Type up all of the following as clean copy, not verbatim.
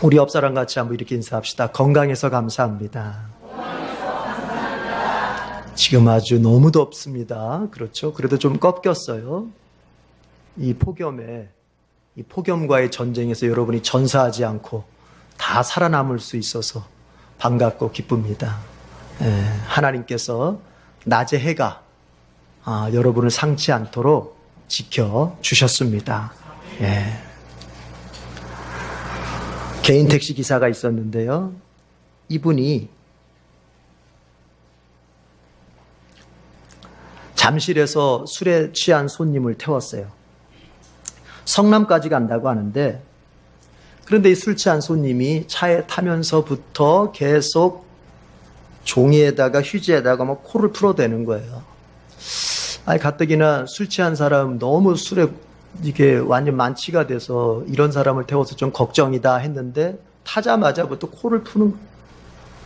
우리 옆사람 같이 한번 이렇게 인사합시다. 건강해서 감사합니다. 지금 아주 너무 덥습니다. 그렇죠? 그래도 좀 꺾였어요. 이 폭염과의 전쟁에서 여러분이 전사하지 않고 다 살아남을 수 있어서 반갑고 기쁩니다. 하나님께서 낮의 해가 여러분을 상치 않도록 지켜주셨습니다. 개인 택시 기사가 있었는데요. 이분이 잠실에서 술에 취한 손님을 태웠어요. 성남까지 간다고 하는데, 그런데 이 술 취한 손님이 차에 타면서부터 계속 종이에다가 휴지에다가 막 코를 풀어대는 거예요. 가뜩이나 술 취한 사람 너무 술에 이게 완전 만취가 돼서 이런 사람을 태워서 좀 걱정이다 했는데, 타자마자부터 코를 푸는 거예요.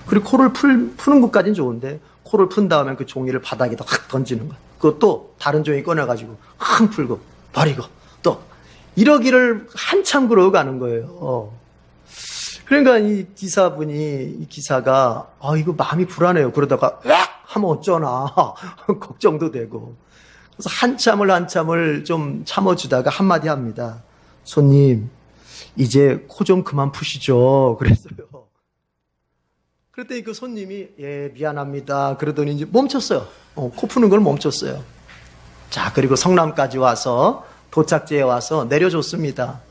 그리고 코를 푸는 것까지는 좋은데, 코를 푼 다음에 그 종이를 바닥에다 확 던지는 거예요. 그것도 다른 종이 꺼내가지고 확 풀고 버리고 또 이러기를 한참 그러고 가는 거예요. 그러니까 이 기사가 이거 마음이 불안해요. 그러다가 으악 하면 어쩌나 걱정도 되고. 그래서 한참을 좀 참아주다가 한마디 합니다. 손님, 이제 코 좀 그만 푸시죠. 그랬어요. 그랬더니 그 손님이 미안합니다. 그러더니 이제 멈췄어요. 코 푸는 걸 멈췄어요. 자, 그리고 성남까지 와서 도착지에 와서 내려줬습니다.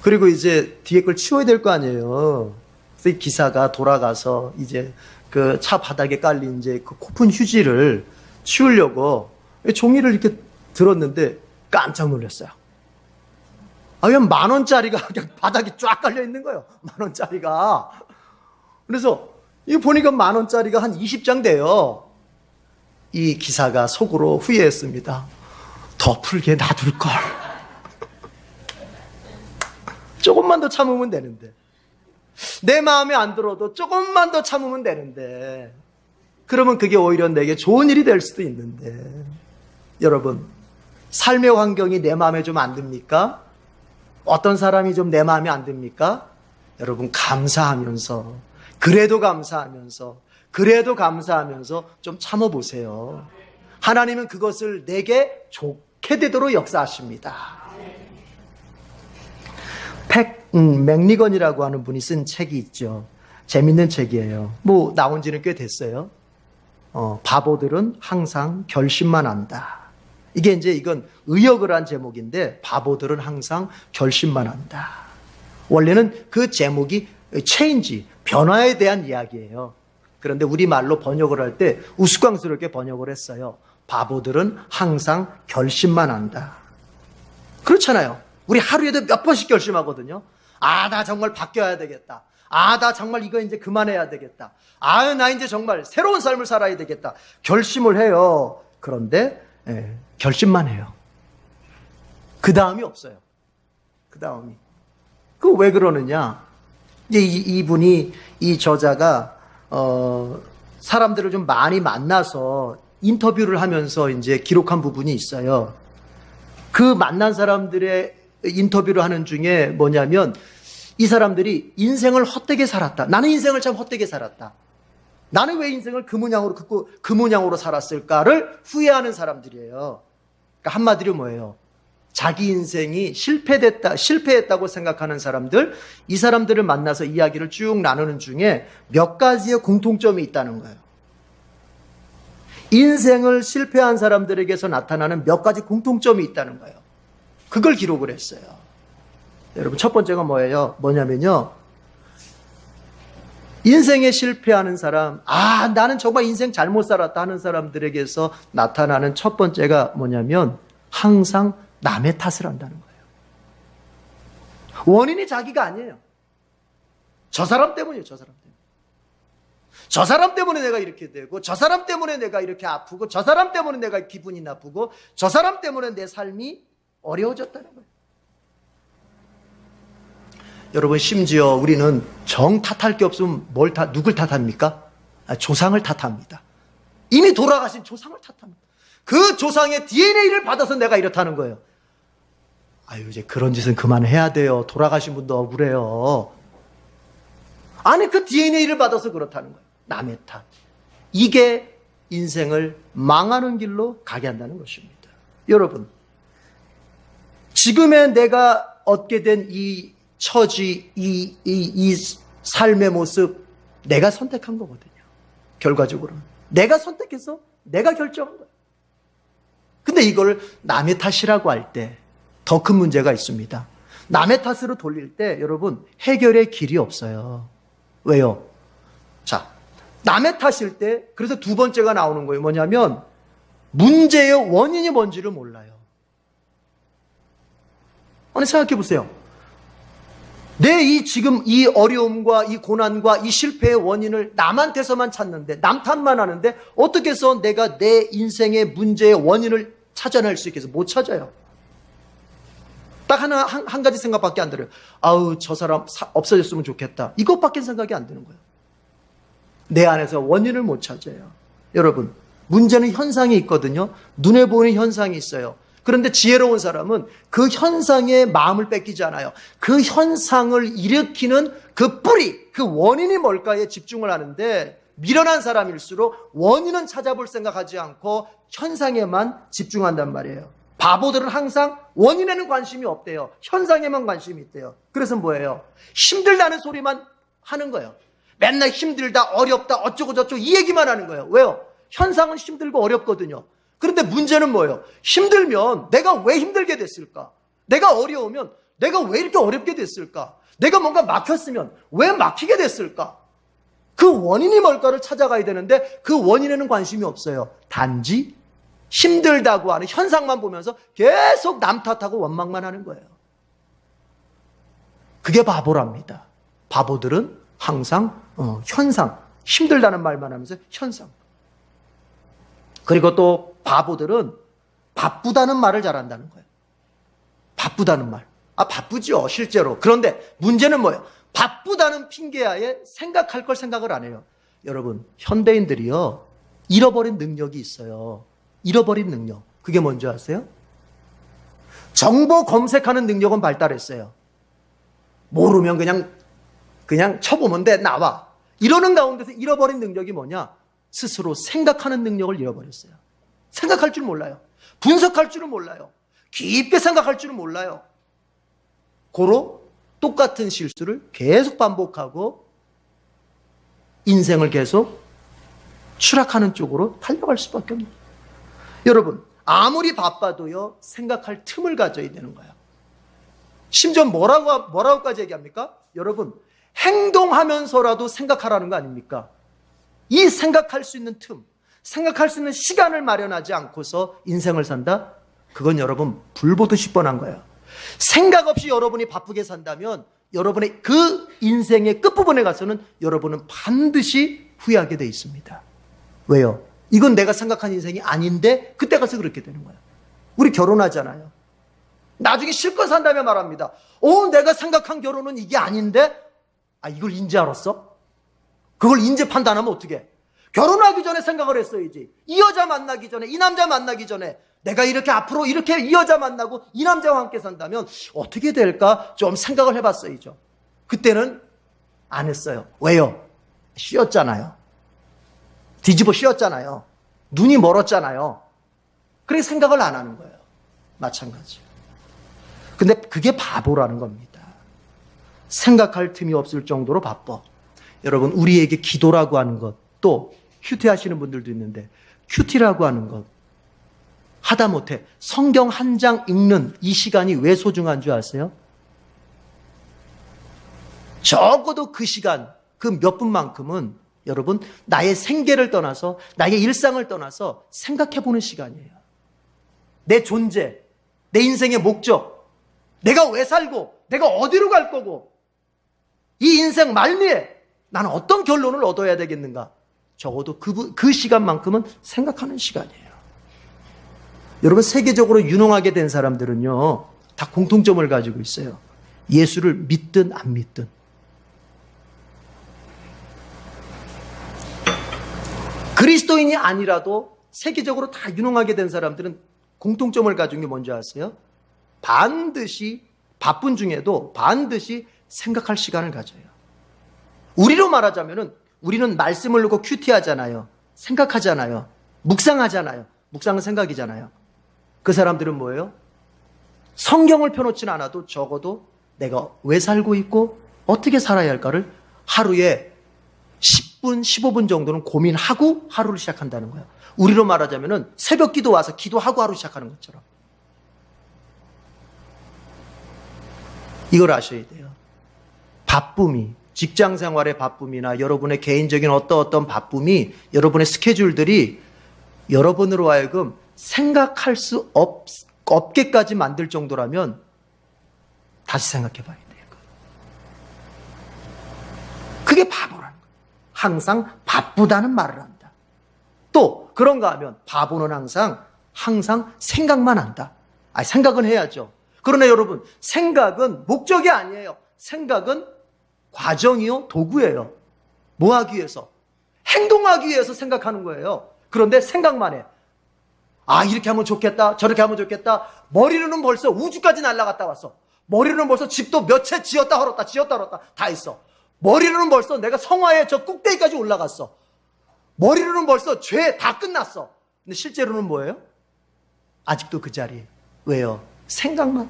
그리고 이제 뒤에 걸 치워야 될 거 아니에요. 그래서 이 기사가 돌아가서 이제 그 차 바닥에 깔린 이제 그 코푼 휴지를 치우려고 종이를 이렇게 들었는데 깜짝 놀랐어요. 그냥 10,000원짜리가 그냥 바닥에 쫙 깔려 있는 거예요. 10,000원짜리가. 그래서 이거 보니까 10,000원짜리가 한 20장 돼요. 이 기사가 속으로 후회했습니다. 더 풀게 놔둘 걸. 조금만 더 참으면 되는데. 내 마음에 안 들어도 조금만 더 참으면 되는데. 그러면 그게 오히려 내게 좋은 일이 될 수도 있는데. 여러분, 삶의 환경이 내 마음에 좀 안 듭니까? 어떤 사람이 좀 내 마음에 안 듭니까? 여러분, 감사하면서, 그래도 감사하면서 좀 참아보세요. 하나님은 그것을 내게 좋게 되도록 역사하십니다. 맥니건이라고 하는 분이 쓴 책이 있죠. 재밌는 책이에요. 나온 지는 꽤 됐어요. 바보들은 항상 결심만 한다. 이건 의역을 한 제목인데, 바보들은 항상 결심만 한다. 원래는 그 제목이 체인지, 변화에 대한 이야기예요. 그런데 우리말로 번역을 할 때 우스꽝스럽게 번역을 했어요. 바보들은 항상 결심만 한다. 그렇잖아요. 우리 하루에도 몇 번씩 결심하거든요. 나 정말 바뀌어야 되겠다. 나 정말 이거 이제 그만해야 되겠다. 나 이제 정말 새로운 삶을 살아야 되겠다. 결심을 해요. 그런데 결심만 해요. 그 다음이 없어요. 그 다음이. 왜 그러느냐? 이제 이 저자가 사람들을 좀 많이 만나서 인터뷰를 하면서 이제 기록한 부분이 있어요. 그 만난 사람들의 인터뷰를 하는 중에 뭐냐면, 이 사람들이 인생을 헛되게 살았다. 나는 인생을 참 헛되게 살았다. 나는 왜 인생을 그 모양으로 살았을까를 후회하는 사람들이에요. 그러니까 한마디로 뭐예요? 자기 인생이 실패했다고 생각하는 사람들, 이 사람들을 만나서 이야기를 쭉 나누는 중에 몇 가지의 공통점이 있다는 거예요. 인생을 실패한 사람들에게서 나타나는 몇 가지 공통점이 있다는 거예요. 그걸 기록을 했어요. 여러분, 첫 번째가 뭐냐면요. 인생에 실패하는 사람, 나는 정말 인생 잘못 살았다 하는 사람들에게서 나타나는 첫 번째가 뭐냐면, 항상 남의 탓을 한다는 거예요. 원인이 자기가 아니에요. 저 사람 때문이에요. 저 사람 때문에 내가 이렇게 되고, 저 사람 때문에 내가 이렇게 아프고, 저 사람 때문에 내가 기분이 나쁘고, 저 사람 때문에 내 삶이 어려워졌다는 거예요. 여러분, 심지어 우리는 정 탓할 게 없으면 누굴 탓합니까? 조상을 탓합니다. 이미 돌아가신 조상을 탓합니다. 그 조상의 DNA를 받아서 내가 이렇다는 거예요. 이제 그런 짓은 그만해야 돼요. 돌아가신 분도 억울해요. 아니, 그 DNA를 받아서 그렇다는 거예요. 남의 탓. 이게 인생을 망하는 길로 가게 한다는 것입니다. 여러분, 지금의 내가 얻게 된 이 처지, 이 삶의 모습, 내가 선택한 거거든요. 결과적으로는. 내가 선택해서 내가 결정한 거예요. 근데 이걸 남의 탓이라고 할 때 더 큰 문제가 있습니다. 남의 탓으로 돌릴 때 여러분 해결의 길이 없어요. 왜요? 자, 남의 탓일 때 그래서 두 번째가 나오는 거예요. 뭐냐면 문제의 원인이 뭔지를 몰라요. 아니, 생각해 보세요. 내 지금 이 어려움과 이 고난과 이 실패의 원인을 남한테서만 찾는데, 남 탓만 하는데 어떻게 해서 내가 내 인생의 문제의 원인을 찾아낼 수 있겠어? 못 찾아요. 딱 한 가지 생각밖에 안 들어요. 아우, 저 사람 없어졌으면 좋겠다. 이것밖에 생각이 안 드는 거예요. 내 안에서 원인을 못 찾아요. 여러분, 문제는 현상이 있거든요. 눈에 보이는 현상이 있어요. 그런데 지혜로운 사람은 그 현상에 마음을 뺏기지 않아요. 그 현상을 일으키는 그 뿌리, 그 원인이 뭘까에 집중을 하는데, 미련한 사람일수록 원인은 찾아볼 생각하지 않고 현상에만 집중한단 말이에요. 바보들은 항상 원인에는 관심이 없대요. 현상에만 관심이 있대요. 그래서 뭐예요? 힘들다는 소리만 하는 거예요. 맨날 힘들다, 어렵다, 어쩌고 저쩌고 이 얘기만 하는 거예요. 왜요? 현상은 힘들고 어렵거든요. 그런데 문제는 뭐예요? 힘들면 내가 왜 힘들게 됐을까? 내가 어려우면 내가 왜 이렇게 어렵게 됐을까? 내가 뭔가 막혔으면 왜 막히게 됐을까? 그 원인이 뭘까를 찾아가야 되는데 그 원인에는 관심이 없어요. 단지 힘들다고 하는 현상만 보면서 계속 남 탓하고 원망만 하는 거예요. 그게 바보랍니다. 바보들은 항상 현상, 힘들다는 말만 하면서 현상. 그리고 또 바보들은 바쁘다는 말을 잘한다는 거예요. 바쁘다는 말. 바쁘죠, 실제로. 그런데 문제는 뭐예요? 바쁘다는 핑계하에 생각할 걸 생각을 안 해요. 여러분, 현대인들이요, 잃어버린 능력이 있어요. 잃어버린 능력. 그게 뭔지 아세요? 정보 검색하는 능력은 발달했어요. 모르면 그냥 쳐보면 돼, 나와. 이러는 가운데서 잃어버린 능력이 뭐냐? 스스로 생각하는 능력을 잃어버렸어요. 생각할 줄 몰라요. 분석할 줄은 몰라요. 깊게 생각할 줄은 몰라요. 고로 똑같은 실수를 계속 반복하고 인생을 계속 추락하는 쪽으로 달려갈 수밖에 없는 거예요. 여러분, 아무리 바빠도요, 생각할 틈을 가져야 되는 거예요. 심지어 뭐라고까지 얘기합니까? 여러분, 행동하면서라도 생각하라는 거 아닙니까? 이 생각할 수 있는 틈, 생각할 수 있는 시간을 마련하지 않고서 인생을 산다? 그건 여러분, 불 보듯이 뻔한 거예요. 생각 없이 여러분이 바쁘게 산다면 여러분의 그 인생의 끝부분에 가서는 여러분은 반드시 후회하게 돼 있습니다. 왜요? 이건 내가 생각한 인생이 아닌데 그때 가서 그렇게 되는 거예요. 우리 결혼하잖아요. 나중에 실컷 산다면 말합니다. 내가 생각한 결혼은 이게 아닌데 이걸 인제 알았어? 그걸 인제 판단하면 어떻게? 결혼하기 전에 생각을 했어야지. 이 여자 만나기 전에, 이 남자 만나기 전에 내가 이렇게 앞으로 이렇게 이 여자 만나고 이 남자와 함께 산다면 어떻게 될까? 좀 생각을 해봤어야죠. 그때는 안 했어요. 왜요? 쉬었잖아요. 뒤집어 씌웠잖아요. 눈이 멀었잖아요. 그래서 생각을 안 하는 거예요. 마찬가지. 근데 그게 바보라는 겁니다. 생각할 틈이 없을 정도로 바빠. 여러분, 우리에게 기도라고 하는 것, 또 큐티 하시는 분들도 있는데 큐티라고 하는 것, 하다못해 성경 한 장 읽는 이 시간이 왜 소중한 줄 아세요? 적어도 그 시간, 그 몇 분만큼은 여러분, 나의 생계를 떠나서, 나의 일상을 떠나서 생각해보는 시간이에요. 내 존재, 내 인생의 목적, 내가 왜 살고, 내가 어디로 갈 거고, 이 인생 말미에 나는 어떤 결론을 얻어야 되겠는가? 적어도 그 시간만큼은 생각하는 시간이에요. 여러분, 세계적으로 유능하게 된 사람들은요, 다 공통점을 가지고 있어요. 예수를 믿든 안 믿든. 그리스도인이 아니라도 세계적으로 다 유능하게 된 사람들은 공통점을 가진 게 뭔지 아세요? 반드시 바쁜 중에도 반드시 생각할 시간을 가져요. 우리로 말하자면은 우리는 말씀을 놓고 큐티하잖아요. 생각하잖아요. 묵상하잖아요. 묵상은 생각이잖아요. 그 사람들은 뭐예요? 성경을 펴놓지는 않아도 적어도 내가 왜 살고 있고 어떻게 살아야 할까를 하루에 10분, 15분 정도는 고민하고 하루를 시작한다는 거예요. 우리로 말하자면은 새벽 기도 와서 기도하고 하루 시작하는 것처럼. 이걸 아셔야 돼요. 바쁨이, 직장 생활의 바쁨이나 여러분의 개인적인 어떤 바쁨이, 여러분의 스케줄들이 여러분으로 하여금 생각할 수 없게까지 만들 정도라면 다시 생각해 봐야 돼요. 그게 바보라는 거예요. 항상 바쁘다는 말을 한다. 또 그런가 하면 바보는 항상 생각만 한다. 생각은 해야죠. 그러나 여러분, 생각은 목적이 아니에요. 생각은 과정이요, 도구예요. 뭐 하기 위해서? 행동하기 위해서 생각하는 거예요. 그런데 생각만 해. 이렇게 하면 좋겠다, 저렇게 하면 좋겠다. 머리로는 벌써 우주까지 날아갔다 왔어. 머리로는 벌써 집도 몇 채 지었다 헐었다 다 있어. 머리로는 벌써 내가 성화의 저 꼭대기까지 올라갔어. 머리로는 벌써 죄 다 끝났어. 근데 실제로는 뭐예요? 아직도 그 자리에. 왜요? 생각만.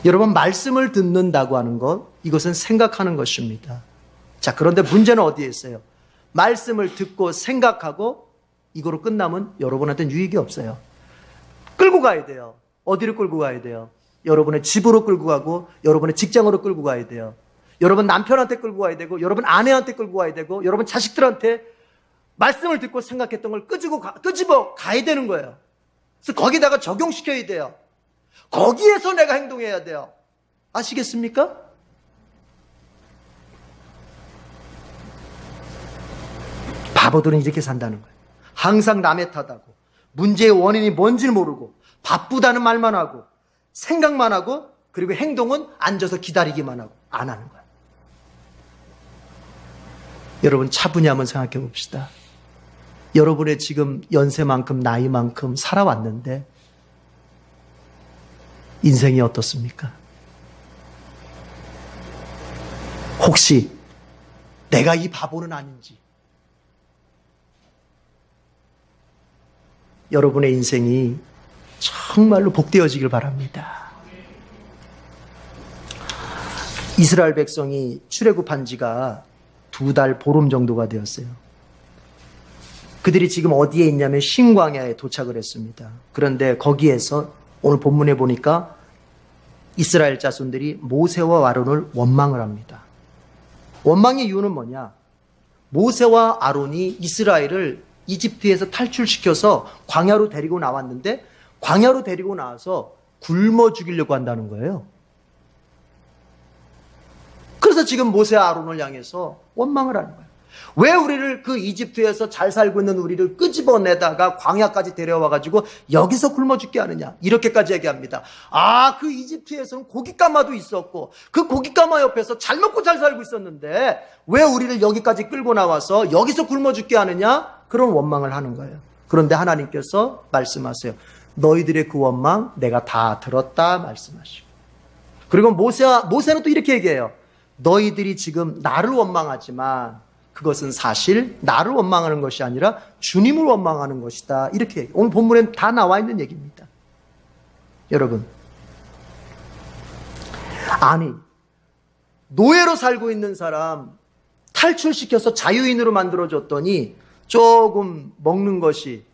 여러분, 말씀을 듣는다고 하는 것, 이것은 생각하는 것입니다. 자, 그런데 문제는 어디에 있어요? 말씀을 듣고 생각하고 이거로 끝나면 여러분한테는 유익이 없어요. 끌고 가야 돼요. 어디로 끌고 가야 돼요? 여러분의 집으로 끌고 가고, 여러분의 직장으로 끌고 가야 돼요. 여러분 남편한테 끌고 가야 되고, 여러분 아내한테 끌고 가야 되고, 여러분 자식들한테 말씀을 듣고 생각했던 걸 끄집어 가야 되는 거예요. 그래서 거기다가 적용시켜야 돼요. 거기에서 내가 행동해야 돼요. 아시겠습니까? 바보들은 이렇게 산다는 거예요. 항상 남의 탓하고, 문제의 원인이 뭔지를 모르고, 바쁘다는 말만 하고, 생각만 하고, 그리고 행동은 앉아서 기다리기만 하고 안 하는 거예요. 여러분, 차분히 한번 생각해 봅시다. 여러분의 지금 연세만큼 나이만큼 살아왔는데 인생이 어떻습니까? 혹시 내가 이 바보는 아닌지, 여러분의 인생이 정말로 복되어지길 바랍니다. 이스라엘 백성이 출애굽한 지가 2달 보름 정도가 되었어요. 그들이 지금 어디에 있냐면 신광야에 도착을 했습니다. 그런데 거기에서 오늘 본문에 보니까 이스라엘 자손들이 모세와 아론을 원망을 합니다. 원망의 이유는 뭐냐? 모세와 아론이 이스라엘을 이집트에서 탈출시켜서 광야로 데리고 나왔는데, 광야로 데리고 나와서 굶어 죽이려고 한다는 거예요. 그래서 지금 모세와 아론을 향해서 원망을 하는 거예요. 왜 우리를 그 이집트에서 잘 살고 있는 우리를 끄집어내다가 광야까지 데려와가지고 여기서 굶어 죽게 하느냐, 이렇게까지 얘기합니다. 그 이집트에서는 고깃가마도 있었고 그 고깃가마 옆에서 잘 먹고 잘 살고 있었는데 왜 우리를 여기까지 끌고 나와서 여기서 굶어 죽게 하느냐, 그런 원망을 하는 거예요. 그런데 하나님께서 말씀하세요. 너희들의 그 원망 내가 다 들었다 말씀하시고, 그리고 모세는 또 이렇게 얘기해요. 너희들이 지금 나를 원망하지만 그것은 사실 나를 원망하는 것이 아니라 주님을 원망하는 것이다. 이렇게 얘기해요. 오늘 본문에 다 나와 있는 얘기입니다. 여러분, 아니, 노예로 살고 있는 사람 탈출시켜서 자유인으로 만들어줬더니 조금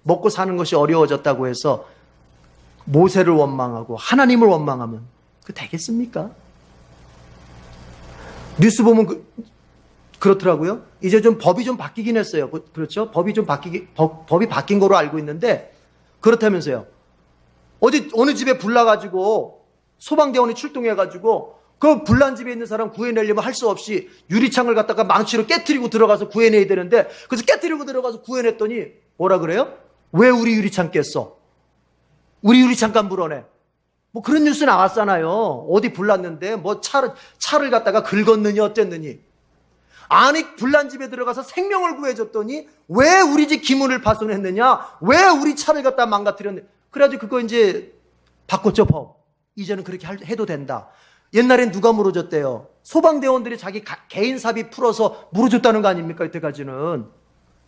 먹고 사는 것이 어려워졌다고 해서 모세를 원망하고 하나님을 원망하면 그 되겠습니까? 뉴스 보면 그렇더라고요. 이제 좀 법이 좀 바뀌긴 했어요. 그렇죠? 법이 바뀐 거로 알고 있는데 그렇다면서요. 어느 집에 불 나가지고 소방대원이 출동해가지고 그 불난 집에 있는 사람 구해내려면 할 수 없이 유리창을 갖다가 망치로 깨트리고 들어가서 구해내야 되는데, 그래서 깨트리고 들어가서 구해냈더니 뭐라 그래요? 왜 우리 유리창 깼어? 우리 유리창간 불어내. 뭐 그런 뉴스 나왔잖아요. 어디 불났는데 뭐 차를 갖다가 긁었느니 어쨌느니. 아니, 불난 집에 들어가서 생명을 구해줬더니 왜 우리 집 기문을 파손했느냐? 왜 우리 차를 갖다 망가뜨렸느냐? 그래가지고 그거 이제 바꿨죠, 법. 이제는 그렇게 해도 된다. 옛날엔 누가 물어줬대요? 소방대원들이 자기 개인 사비 풀어서 물어줬다는 거 아닙니까? 이때까지는.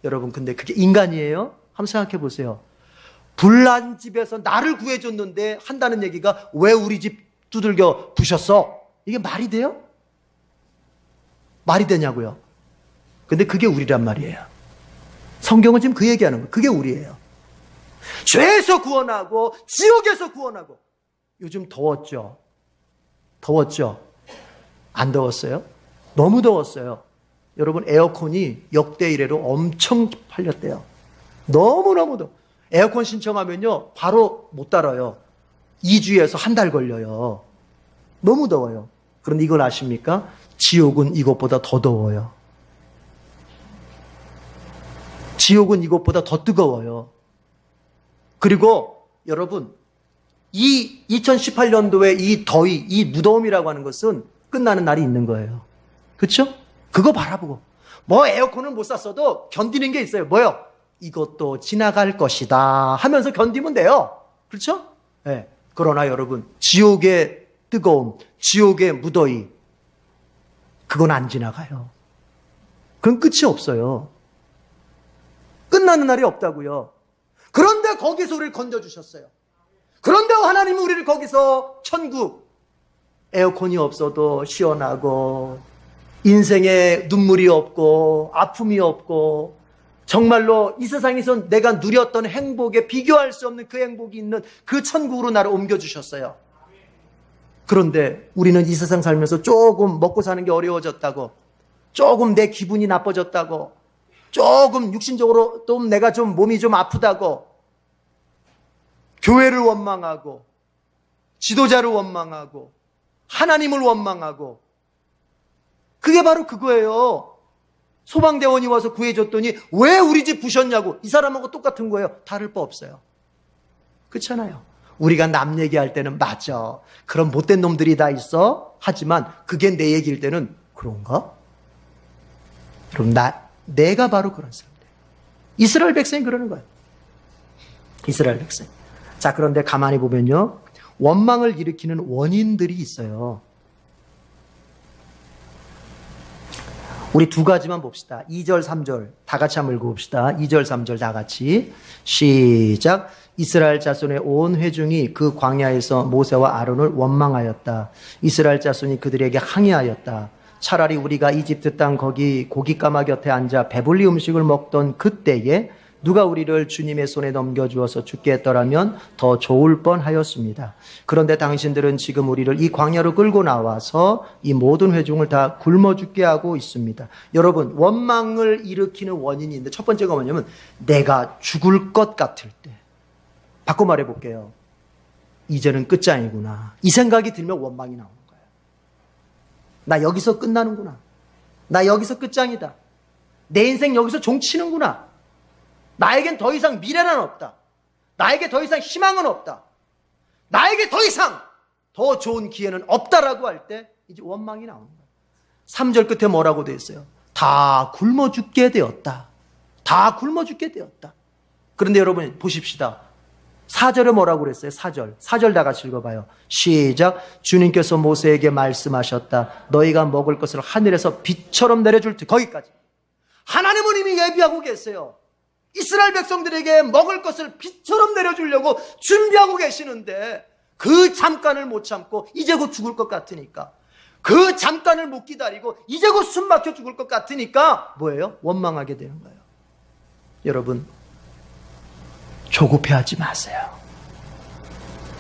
여러분, 근데 그게 인간이에요? 한번 생각해 보세요. 불난 집에서 나를 구해줬는데 한다는 얘기가 왜 우리 집 두들겨 부셨어? 이게 말이 돼요? 말이 되냐고요? 근데 그게 우리란 말이에요. 성경은 지금 그 얘기하는 거예요. 그게 우리예요. 죄에서 구원하고 지옥에서 구원하고. 요즘 더웠죠? 더웠죠? 안 더웠어요? 너무 더웠어요. 여러분, 에어컨이 역대 이래로 엄청 팔렸대요. 너무너무 더워. 에어컨 신청하면요 바로 못 달아요. 2주에서 한 달 걸려요. 너무 더워요. 그런데 이걸 아십니까? 지옥은 이것보다 더 더워요. 지옥은 이것보다 더 뜨거워요. 그리고 여러분, 이 2018년도에 이 더위, 이 무더움이라고 하는 것은 끝나는 날이 있는 거예요. 그렇죠? 그거 바라보고 뭐 에어컨은 못 샀어도 견디는 게 있어요. 뭐요? 이것도 지나갈 것이다 하면서 견디면 돼요. 그렇죠? 네. 그러나 여러분, 지옥의 뜨거움, 지옥의 무더위, 그건 안 지나가요. 그건 끝이 없어요. 끝나는 날이 없다고요. 그런데 거기서 우리를 건져주셨어요. 그런데 하나님은 우리를 거기서 천국, 에어컨이 없어도 시원하고 인생에 눈물이 없고 아픔이 없고 정말로 이 세상에서 내가 누렸던 행복에 비교할 수 없는 그 행복이 있는 그 천국으로 나를 옮겨주셨어요. 그런데 우리는 이 세상 살면서 조금 먹고 사는 게 어려워졌다고, 조금 내 기분이 나빠졌다고, 조금 육신적으로 또 내가 좀 몸이 좀 아프다고 교회를 원망하고 지도자를 원망하고 하나님을 원망하고, 그게 바로 그거예요. 소방대원이 와서 구해줬더니 왜 우리 집 부셨냐고. 이 사람하고 똑같은 거예요. 다를 바 없어요. 그렇잖아요. 우리가 남 얘기할 때는 맞아, 그런 못된 놈들이 다 있어, 하지만 그게 내 얘기일 때는 그런가? 그럼 내가 바로 그런 사람들. 이스라엘 백성이 그러는 거예요. 이스라엘 백성. 자, 그런데 가만히 보면요, 원망을 일으키는 원인들이 있어요. 우리 두 가지만 봅시다. 2절, 3절 다 같이 한번 읽어봅시다. 2절, 3절 다 같이 시작. 이스라엘 자손의 온 회중이 그 광야에서 모세와 아론을 원망하였다. 이스라엘 자손이 그들에게 항의하였다. 차라리 우리가 이집트 땅 거기 고깃가마 곁에 앉아 배불리 음식을 먹던 그때에 누가 우리를 주님의 손에 넘겨주어서 죽게 했더라면 더 좋을 뻔하였습니다. 그런데 당신들은 지금 우리를 이 광야로 끌고 나와서 이 모든 회중을 다 굶어 죽게 하고 있습니다. 여러분, 원망을 일으키는 원인이 있는데 첫 번째가 뭐냐면 내가 죽을 것 같을 때. 바꿔 말해 볼게요. 이제는 끝장이구나, 이 생각이 들면 원망이 나오는 거예요. 나 여기서 끝나는구나, 나 여기서 끝장이다, 내 인생 여기서 종치는구나, 나에겐 더 이상 미래는 없다, 나에게 더 이상 희망은 없다, 나에게 더 이상 더 좋은 기회는 없다라고 할 때 이제 원망이 나오는 거예요. 3절 끝에 뭐라고 되어 있어요? 다 굶어 죽게 되었다. 다 굶어 죽게 되었다. 그런데 여러분 보십시다. 4절에 뭐라고 그랬어요? 4절 다 같이 읽어봐요. 시작. 주님께서 모세에게 말씀하셨다. 너희가 먹을 것을 하늘에서 빛처럼 내려줄 때. 거기까지. 하나님은 이미 예비하고 계세요. 이스라엘 백성들에게 먹을 것을 빛처럼 내려주려고 준비하고 계시는데 그 잠깐을 못 참고 이제 곧 죽을 것 같으니까, 그 잠깐을 못 기다리고 이제 곧 숨 막혀 죽을 것 같으니까 뭐예요? 원망하게 되는 거예요. 여러분, 조급해하지 마세요.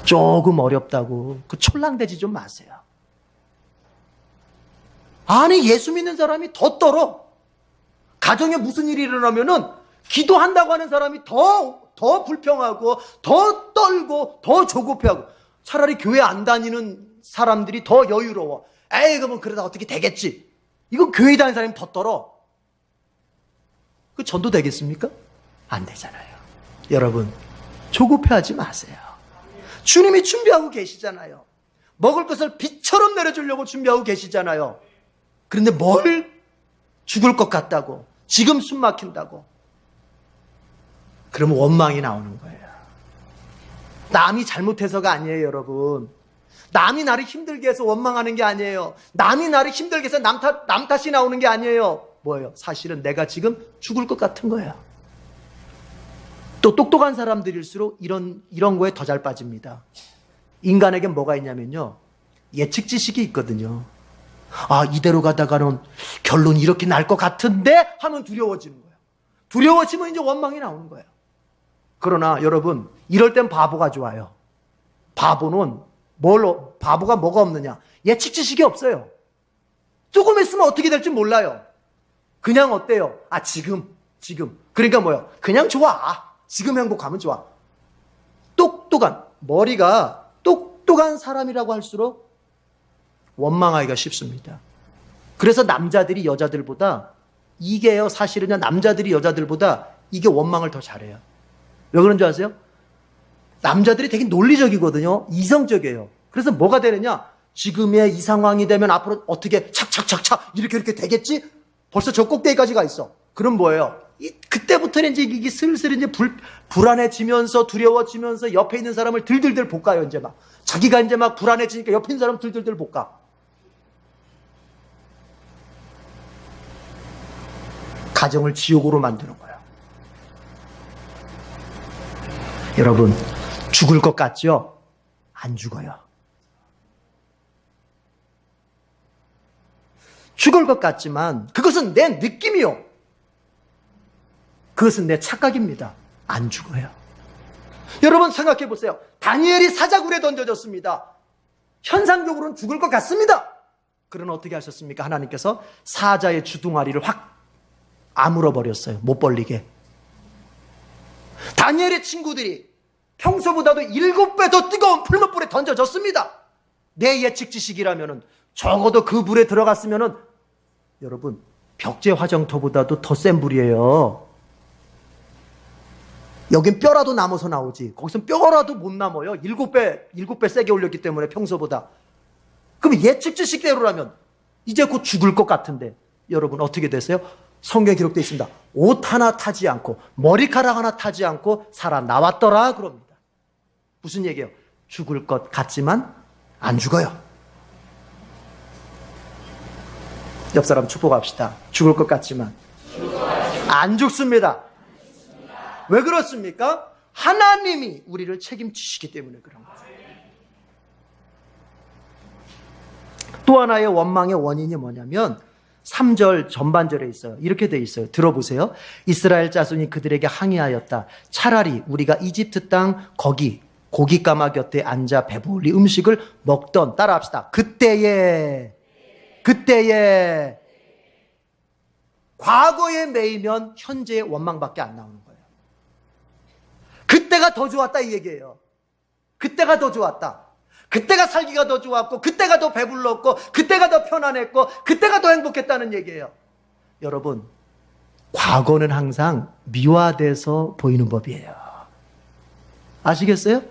조금 어렵다고 그 촐랑대지 좀 마세요. 아니, 예수 믿는 사람이 더 떨어. 가정에 무슨 일이 일어나면은 기도한다고 하는 사람이 더 불평하고 더 떨고 더 조급해하고, 차라리 교회 안 다니는 사람들이 더 여유로워. 에이, 그러면 그러다 어떻게 되겠지. 이건 교회 다니는 사람이 더 떨어. 그 전도 되겠습니까? 안 되잖아요. 여러분, 조급해하지 마세요. 주님이 준비하고 계시잖아요. 먹을 것을 빛처럼 내려주려고 준비하고 계시잖아요. 그런데 뭘 죽을 것 같다고, 지금 숨 막힌다고, 그러면 원망이 나오는 거예요. 남이 잘못해서가 아니에요, 여러분. 남이 나를 힘들게 해서 원망하는 게 아니에요. 남이 나를 힘들게 해서 남 탓이 나오는 게 아니에요. 뭐예요? 사실은 내가 지금 죽을 것 같은 거야. 또 똑똑한 사람들일수록 이런 거에 더 잘 빠집니다. 인간에겐 뭐가 있냐면요, 예측 지식이 있거든요. 아, 이대로 가다가는 결론이 이렇게 날 것 같은데 하면 두려워지는 거예요. 두려워지면 이제 원망이 나오는 거예요. 그러나 여러분, 이럴 땐 바보가 좋아요. 바보가 뭐가 없느냐? 예측 지식이 없어요. 조금 있으면 어떻게 될지 몰라요. 그냥 어때요? 아, 지금. 그러니까 뭐예요? 그냥 좋아. 지금 행복하면 좋아. 머리가 똑똑한 사람이라고 할수록 원망하기가 쉽습니다. 그래서 남자들이 여자들보다, 이게요, 사실은요, 남자들이 여자들보다 이게 원망을 더 잘해요. 왜 그런 줄 아세요? 남자들이 되게 논리적이거든요. 이성적이에요. 그래서 뭐가 되느냐? 지금의 이 상황이 되면 앞으로 어떻게 착착착착 이렇게 되겠지? 벌써 저 꼭대기까지 가 있어. 그럼 뭐예요? 그때부터는 이제 이게 슬슬 이제 불안해지면서 두려워지면서 옆에 있는 사람을 들들들 볶아요. 이제 막 자기가 이제 막 불안해지니까 옆에 있는 사람 들들들 볶아. 가정을 지옥으로 만드는 거예요. 여러분, 죽을 것 같죠? 안 죽어요. 죽을 것 같지만 그것은 내 느낌이요. 그것은 내 착각입니다. 안 죽어요. 여러분 생각해 보세요. 다니엘이 사자굴에 던져졌습니다. 현상적으로는 죽을 것 같습니다. 그러나 어떻게 하셨습니까? 하나님께서 사자의 주둥아리를 확 아물어 버렸어요. 못 벌리게. 다니엘의 친구들이 평소보다도 7배 더 뜨거운 풀무불에 던져졌습니다. 내 예측 지식이라면은 적어도 그 불에 들어갔으면은 여러분 벽제 화정토보다도 더 센 불이에요. 여긴 뼈라도 남아서 나오지. 거기선 뼈라도 못 남아요. 7배 세게 올렸기 때문에 평소보다. 그럼 예측 지식대로라면 이제 곧 죽을 것 같은데 여러분 어떻게 됐어요? 성경에 기록되어 있습니다. 옷 하나 타지 않고 머리카락 하나 타지 않고 살아나왔더라 그럽니다. 무슨 얘기예요? 죽을 것 같지만 안 죽어요. 옆 사람 축복합시다. 죽을 것 같지만 안 죽습니다. 왜 그렇습니까? 하나님이 우리를 책임지시기 때문에 그런 거예요. 또 하나의 원망의 원인이 뭐냐면 3절 전반절에 있어요. 이렇게 돼 있어요. 들어보세요. 이스라엘 자손이 그들에게 항의하였다. 차라리 우리가 이집트 땅 거기 고깃가마 곁에 앉아 배불리 음식을 먹던, 따라합시다. 그때에 과거에 매이면 현재의 원망밖에 안 나오는 거예요. 그때가 더 좋았다 이 얘기예요. 그때가 더 좋았다. 그때가 살기가 더 좋았고, 그때가 더 배불렀고, 그때가 더 편안했고, 그때가 더 행복했다는 얘기예요. 여러분, 과거는 항상 미화돼서 보이는 법이에요. 아시겠어요?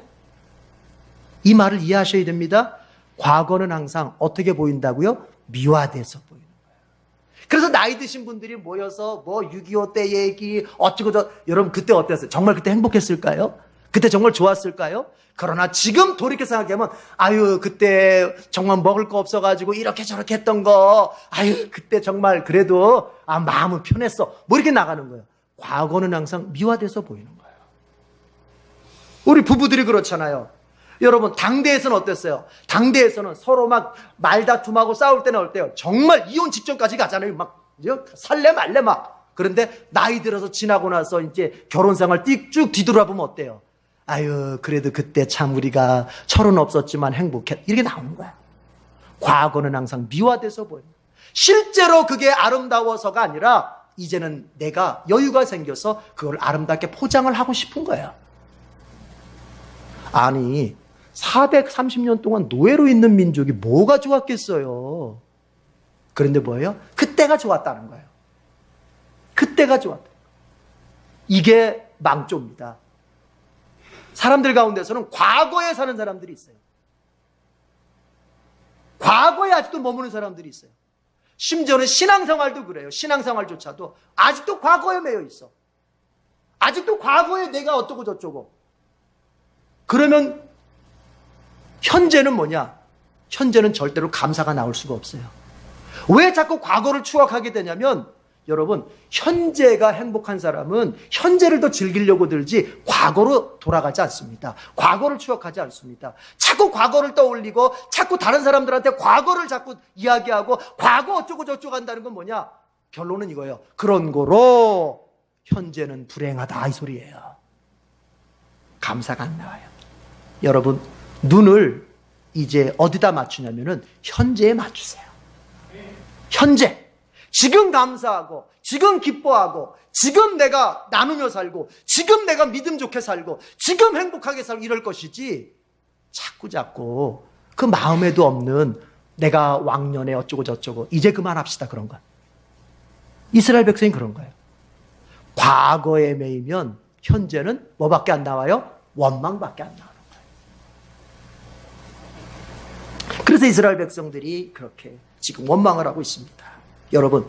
이 말을 이해하셔야 됩니다. 과거는 항상 어떻게 보인다고요? 미화돼서 보이는 거예요. 그래서 나이 드신 분들이 모여서 6.25 때 얘기 어쩌고 여러분 그때 어땠어요? 정말 그때 행복했을까요? 그때 정말 좋았을까요? 그러나 지금 돌이켜 생각하면 아유 그때 정말 먹을 거 없어가지고 이렇게 저렇게 했던 거 아유 그때 정말 그래도 마음은 편했어 뭐 이렇게 나가는 거예요. 과거는 항상 미화돼서 보이는 거예요. 우리 부부들이 그렇잖아요. 여러분 당대에서는 어땠어요? 당대에서는 서로 막 말다툼하고 싸울 때는 어때요? 정말 이혼 직전까지 가잖아요. 막 살래 말래 막. 그런데 나이 들어서 지나고 나서 이제 결혼 생활 쭉 뒤돌아보면 어때요? 아유 그래도 그때 참 우리가 철은 없었지만 행복했 이렇게 나오는 거야. 과거는 항상 미화돼서 보여요. 실제로 그게 아름다워서가 아니라 이제는 내가 여유가 생겨서 그걸 아름답게 포장을 하고 싶은 거예요. 아니 430년 동안 노예로 있는 민족이 뭐가 좋았겠어요. 그런데 뭐예요? 그때가 좋았다는 거예요. 그때가 좋았다. 이게 망조입니다. 사람들 가운데서는 과거에 사는 사람들이 있어요. 과거에 아직도 머무는 사람들이 있어요. 심지어는 신앙생활도 그래요. 신앙생활조차도 아직도 과거에 매여 있어. 아직도 과거에 내가 어쩌고 저쩌고. 그러면 현재는 뭐냐? 현재는 절대로 감사가 나올 수가 없어요. 왜 자꾸 과거를 추억하게 되냐면 여러분, 현재가 행복한 사람은 현재를 더 즐기려고 들지 과거로 돌아가지 않습니다. 과거를 추억하지 않습니다. 자꾸 과거를 떠올리고 자꾸 다른 사람들한테 과거를 자꾸 이야기하고 과거 어쩌고 저쩌고 한다는 건 뭐냐? 결론은 이거예요. 그런 거로 현재는 불행하다 이 소리예요. 감사가 안 나와요. 여러분, 눈을 이제 어디다 맞추냐면은 현재에 맞추세요. 현재. 지금 감사하고, 지금 기뻐하고, 지금 내가 나누며 살고, 지금 내가 믿음 좋게 살고, 지금 행복하게 살고 이럴 것이지, 자꾸 그 마음에도 없는 내가 왕년에 어쩌고 저쩌고, 이제 그만합시다, 그런 건. 이스라엘 백성이 그런 거예요. 과거에 매이면 현재는 뭐밖에 안 나와요? 원망밖에 안 나오는 거예요. 그래서 이스라엘 백성들이 그렇게 지금 원망을 하고 있습니다. 여러분,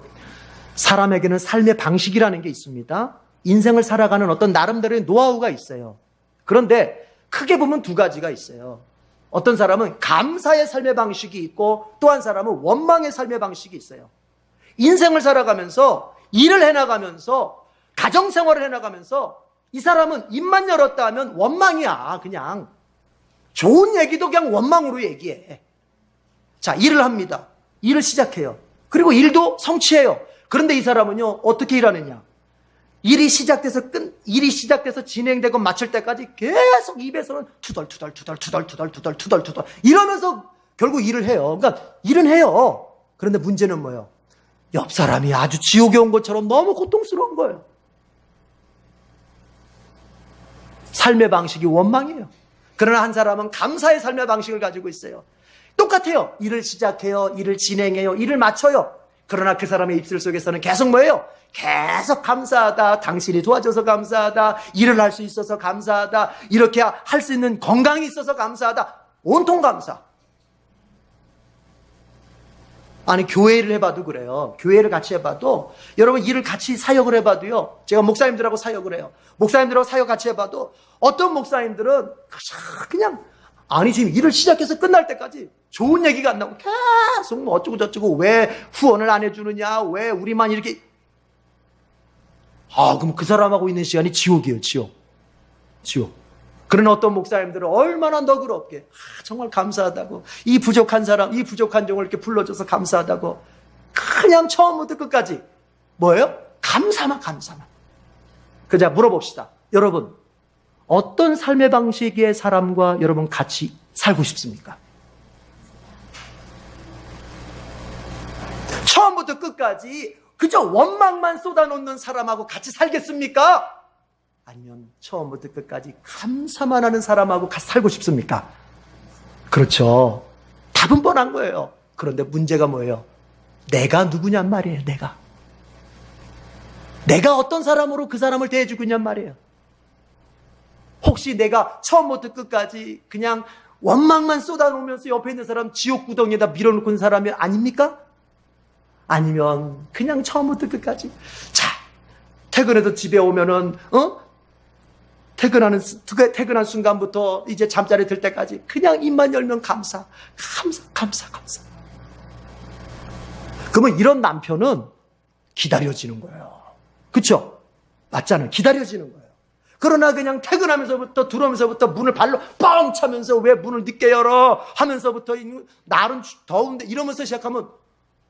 사람에게는 삶의 방식이라는 게 있습니다. 인생을 살아가는 어떤 나름대로의 노하우가 있어요. 그런데 크게 보면 두 가지가 있어요. 어떤 사람은 감사의 삶의 방식이 있고 또 한 사람은 원망의 삶의 방식이 있어요. 인생을 살아가면서 일을 해나가면서 가정생활을 해나가면서 이 사람은 입만 열었다 하면 원망이야. 그냥 좋은 얘기도 그냥 원망으로 얘기해. 자, 일을 합니다. 일을 시작해요. 그리고 일도 성취해요. 그런데 이 사람은요, 어떻게 일하느냐? 일이 시작돼서 진행되고 마칠 때까지 계속 입에서는 투덜투덜 이러면서 결국 일을 해요. 그러니까 일은 해요. 그런데 문제는 뭐예요? 옆 사람이 아주 지옥에 온 것처럼 너무 고통스러운 거예요. 삶의 방식이 원망이에요. 그러나 한 사람은 감사의 삶의 방식을 가지고 있어요. 똑같아요. 일을 시작해요. 일을 진행해요. 일을 마쳐요. 그러나 그 사람의 입술 속에서는 계속 뭐예요? 계속 감사하다. 당신이 도와줘서 감사하다. 일을 할 수 있어서 감사하다. 이렇게 할 수 있는 건강이 있어서 감사하다. 온통 감사. 아니, 교회를 해봐도 그래요. 교회를 같이 해봐도, 여러분 일을 같이 사역을 해봐도요. 제가 목사님들하고 사역을 해요. 목사님들하고 사역 같이 해봐도 어떤 목사님들은 그냥 아니 지금 일을 시작해서 끝날 때까지 좋은 얘기가 안 나오고 계속 뭐 어쩌고 저쩌고 왜 후원을 안 해주느냐, 왜 우리만 이렇게. 그럼 그 사람하고 있는 시간이 지옥이에요. 지옥. 그런 어떤 목사님들은 얼마나 너그럽게 정말 감사하다고, 이 부족한 사람, 이 부족한 종을 이렇게 불러줘서 감사하다고, 그냥 처음부터 끝까지 뭐예요? 감사만. 그자 물어봅시다. 여러분, 어떤 삶의 방식의 사람과 여러분 같이 살고 싶습니까? 처음부터 끝까지 그저 원망만 쏟아놓는 사람하고 같이 살겠습니까? 아니면 처음부터 끝까지 감사만 하는 사람하고 같이 살고 싶습니까? 그렇죠. 답은 뻔한 거예요. 그런데 문제가 뭐예요? 내가 누구냔 말이에요. 내가 어떤 사람으로 그 사람을 대해주고 있냔 말이에요. 혹시 내가 처음부터 끝까지 그냥 원망만 쏟아놓으면서 옆에 있는 사람 지옥 구덩이에다 밀어놓고 있는 사람이 아닙니까? 아니면 그냥 처음부터 끝까지 퇴근해서 집에 오면은 퇴근한 순간부터 이제 잠자리 들 때까지 그냥 입만 열면 감사. 그러면 이런 남편은 기다려지는 거예요. 그렇죠? 맞잖아요. 기다려지는 거예요. 그러나 그냥 퇴근하면서부터 들어오면서부터 문을 발로 뻥 차면서 왜 문을 늦게 열어 하면서부터 날은 더운데 이러면서 시작하면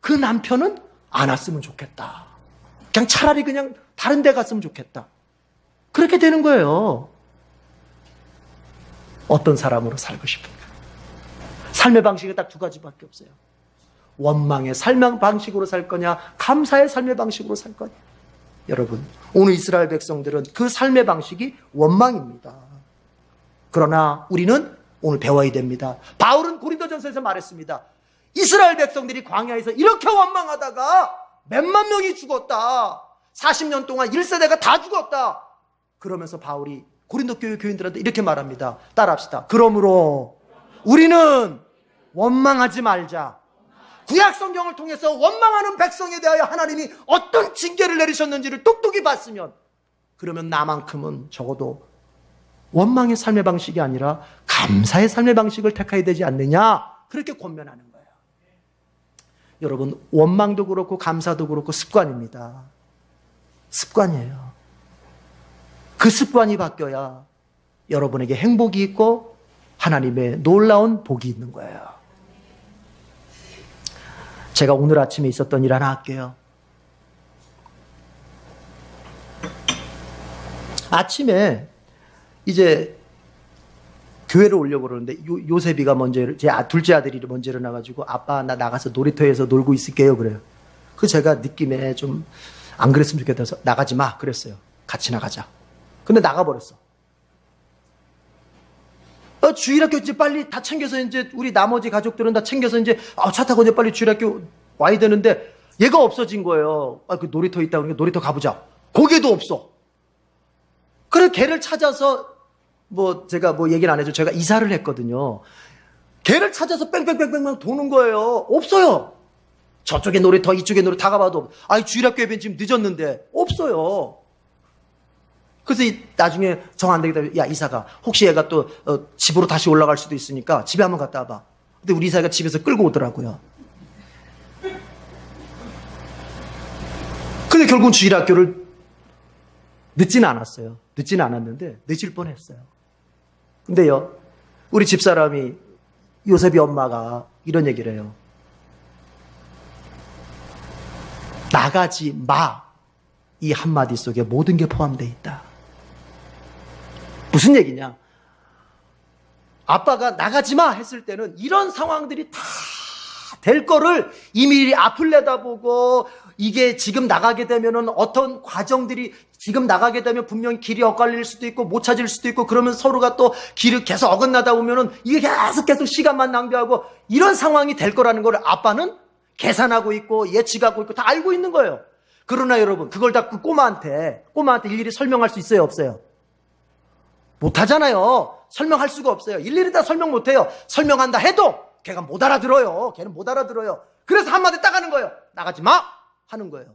그 남편은 안 왔으면 좋겠다. 그냥 차라리 그냥 다른 데 갔으면 좋겠다. 그렇게 되는 거예요. 어떤 사람으로 살고 싶은가? 삶의 방식이 딱 두 가지밖에 없어요. 원망의 삶의 방식으로 살 거냐, 감사의 삶의 방식으로 살 거냐. 여러분, 오늘 이스라엘 백성들은 그 삶의 방식이 원망입니다. 그러나 우리는 오늘 배워야 됩니다. 바울은 고린도전서에서 말했습니다. 이스라엘 백성들이 광야에서 이렇게 원망하다가 몇만 명이 죽었다. 40년 동안 1세대가 다 죽었다. 그러면서 바울이 고린도 교회 교인들한테 이렇게 말합니다. 따라합시다. 그러므로 우리는 원망하지 말자. 구약 성경을 통해서 원망하는 백성에 대하여 하나님이 어떤 징계를 내리셨는지를 똑똑히 봤으면, 그러면 나만큼은 적어도 원망의 삶의 방식이 아니라 감사의 삶의 방식을 택해야 되지 않느냐, 그 그렇게 권면하는 거예요. 여러분, 원망도 그렇고 감사도 그렇고 습관입니다. 습관이에요. 그 습관이 바뀌어야 여러분에게 행복이 있고 하나님의 놀라운 복이 있는 거예요. 제가 오늘 아침에 있었던 일 하나 할게요. 아침에 이제 교회를 오려고 그러는데 요셉이가 먼저, 제 둘째 아들이 먼저 일어나가지고 아빠 나 나가서 놀이터에서 놀고 있을게요 그래요. 그 제가 느낌에 좀 안 그랬으면 좋겠다 해서 나가지 마 그랬어요. 같이 나가자. 근데 나가버렸어. 주일학교 이제 빨리 다 챙겨서 이제 우리 나머지 가족들은 다 챙겨서 이제 차 타고 이제 빨리 주일학교 와야 되는데 얘가 없어진 거예요. 그 놀이터 있다 그러니까 놀이터 가보자. 거기에도 없어. 그래서 걔를 찾아서 제가 얘기는 안 해줘. 제가 이사를 했거든요. 걔를 찾아서 뺑뺑뺑뺑 도는 거예요. 없어요. 저쪽에 놀이터 이쪽에 놀이터 다 가봐도 주일학교 예배는 지금 늦었는데 없어요. 그래서 나중에 정 안 되겠다. 야, 이사가 혹시 얘가 또 집으로 다시 올라갈 수도 있으니까 집에 한번 갔다 와봐. 근데 우리 이사가 집에서 끌고 오더라고요. 근데 결국은 주일학교를 늦지는 않았어요. 늦지는 않았는데 늦을 뻔했어요. 근데요, 우리 집사람이 요셉이 엄마가 이런 얘기를 해요. 나가지 마. 이 한마디 속에 모든 게 포함되어 있다. 무슨 얘기냐? 아빠가 나가지 마 했을 때는 이런 상황들이 다 될 거를 이미 앞을 내다보고 이게 지금 나가게 되면은 어떤 과정들이 지금 나가게 되면 분명히 길이 엇갈릴 수도 있고 못 찾을 수도 있고 그러면 서로가 또 길을 계속 어긋나다 보면은 이게 계속 시간만 낭비하고 이런 상황이 될 거라는 걸 아빠는 계산하고 있고 예측하고 있고 다 알고 있는 거예요. 그러나 여러분 그걸 다 그 꼬마한테 일일이 설명할 수 있어요 없어요? 못하잖아요. 설명할 수가 없어요. 일일이 다 설명 못해요. 설명한다 해도 걔가 못 알아들어요. 걔는 못 알아들어요. 그래서 한마디 딱 하는 거예요. 나가지 마! 하는 거예요.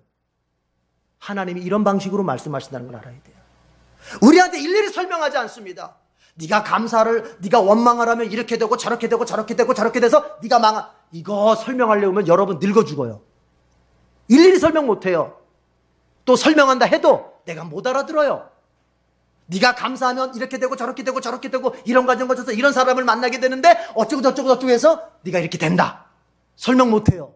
하나님이 이런 방식으로 말씀하신다는 걸 알아야 돼요. 우리한테 일일이 설명하지 않습니다. 네가 원망을 하면 이렇게 되고 저렇게 되고 저렇게 되고 저렇게 돼서 네가 이거 설명하려면 여러분 늙어 죽어요. 일일이 설명 못해요. 또 설명한다 해도 내가 못 알아들어요. 네가 감사하면 이렇게 되고 저렇게 되고 저렇게 되고 이런 과정 거쳐서 이런 사람을 만나게 되는데 어쩌고 저쩌고 해서 네가 이렇게 된다. 설명 못해요.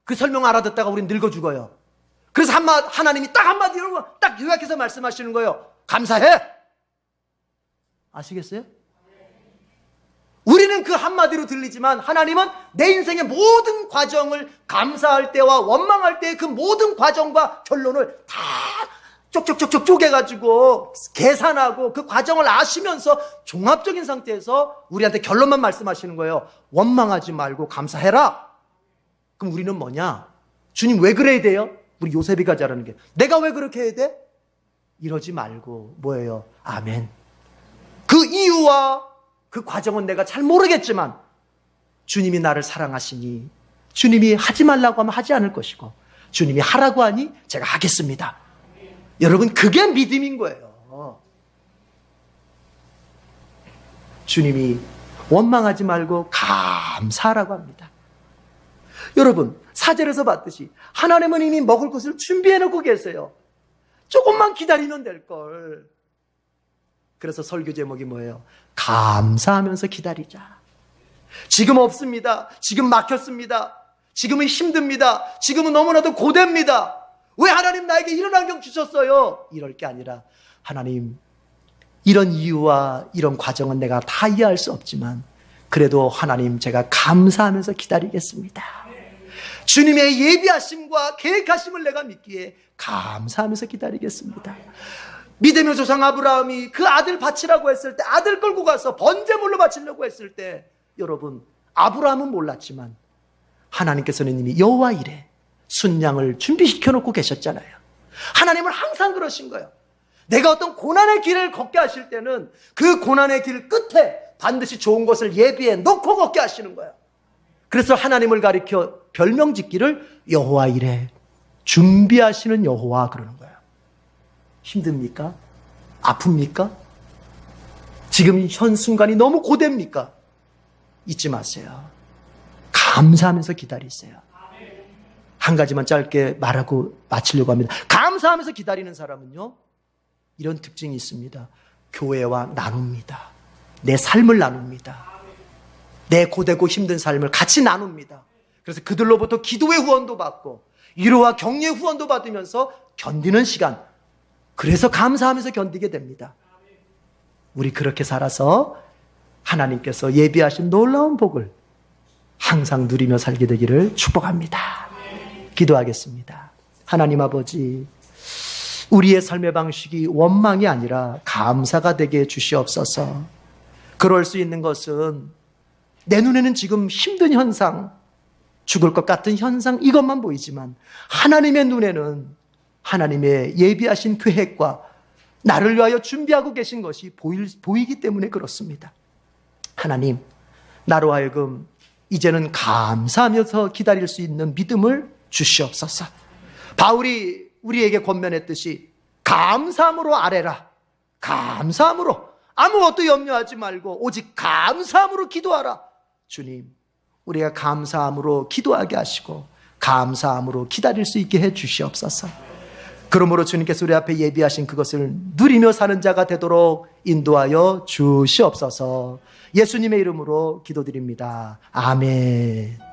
그 설명 알아듣다가 우린 늙어 죽어요. 그래서 하나님이 딱 한마디로 딱 요약해서 말씀하시는 거예요. 감사해. 아시겠어요? 우리는 그 한마디로 들리지만 하나님은 내 인생의 모든 과정을 감사할 때와 원망할 때의 그 모든 과정과 결론을 다 쪽쪽쪽쪽 쪼개가지고 계산하고 그 과정을 아시면서 종합적인 상태에서 우리한테 결론만 말씀하시는 거예요. 원망하지 말고 감사해라. 그럼 우리는 뭐냐? 주님 왜 그래야 돼요? 우리 요셉이가 잘하는 게 내가 왜 그렇게 해야 돼? 이러지 말고 뭐예요? 아멘. 그 이유와 그 과정은 내가 잘 모르겠지만 주님이 나를 사랑하시니 주님이 하지 말라고 하면 하지 않을 것이고 주님이 하라고 하니 제가 하겠습니다. 여러분 그게 믿음인 거예요. 주님이 원망하지 말고 감사하라고 합니다. 여러분 4절에서 봤듯이 하나님은 이미 먹을 것을 준비해놓고 계세요. 조금만 기다리면 될걸. 그래서 설교 제목이 뭐예요? 감사하면서 기다리자. 지금 없습니다. 지금 막혔습니다. 지금은 힘듭니다. 지금은 너무나도 고됩니다. 왜 하나님 나에게 이런 환경 주셨어요? 이럴 게 아니라 하나님 이런 이유와 이런 과정은 내가 다 이해할 수 없지만 그래도 하나님 제가 감사하면서 기다리겠습니다. 주님의 예비하심과 계획하심을 내가 믿기에 감사하면서 기다리겠습니다. 믿음의 조상 아브라함이 그 아들 바치라고 했을 때 아들 끌고 가서 번제물로 바치려고 했을 때 여러분 아브라함은 몰랐지만 하나님께서는 이미 여호와 이레 순양을 준비시켜 놓고 계셨잖아요. 하나님은 항상 그러신 거예요. 내가 어떤 고난의 길을 걷게 하실 때는 그 고난의 길 끝에 반드시 좋은 것을 예비해 놓고 걷게 하시는 거예요. 그래서 하나님을 가리켜 별명 짓기를 여호와 이레 준비하시는 여호와 그러는 거예요. 힘듭니까? 아픕니까? 지금 현 순간이 너무 고됩니까? 잊지 마세요. 감사하면서 기다리세요. 한 가지만 짧게 말하고 마치려고 합니다. 감사하면서 기다리는 사람은요, 이런 특징이 있습니다. 교회와 나눕니다. 내 삶을 나눕니다. 내 고되고 힘든 삶을 같이 나눕니다. 그래서 그들로부터 기도의 후원도 받고 위로와 격려의 후원도 받으면서 견디는 시간, 그래서 감사하면서 견디게 됩니다. 우리 그렇게 살아서 하나님께서 예비하신 놀라운 복을 항상 누리며 살게 되기를 축복합니다. 기도하겠습니다. 하나님 아버지, 우리의 삶의 방식이 원망이 아니라 감사가 되게 해 주시옵소서. 그럴 수 있는 것은 내 눈에는 지금 힘든 현상, 죽을 것 같은 현상, 이것만 보이지만 하나님의 눈에는 하나님의 예비하신 계획과 나를 위하여 준비하고 계신 것이 보이기 때문에 그렇습니다. 하나님, 나로 하여금 이제는 감사하면서 기다릴 수 있는 믿음을 주시옵소서. 바울이 우리에게 권면했듯이 감사함으로 아뢰라. 감사함으로, 아무것도 염려하지 말고 오직 감사함으로 기도하라. 주님, 우리가 감사함으로 기도하게 하시고 감사함으로 기다릴 수 있게 해 주시옵소서. 그러므로 주님께서 우리 앞에 예비하신 그것을 누리며 사는 자가 되도록 인도하여 주시옵소서. 예수님의 이름으로 기도드립니다. 아멘.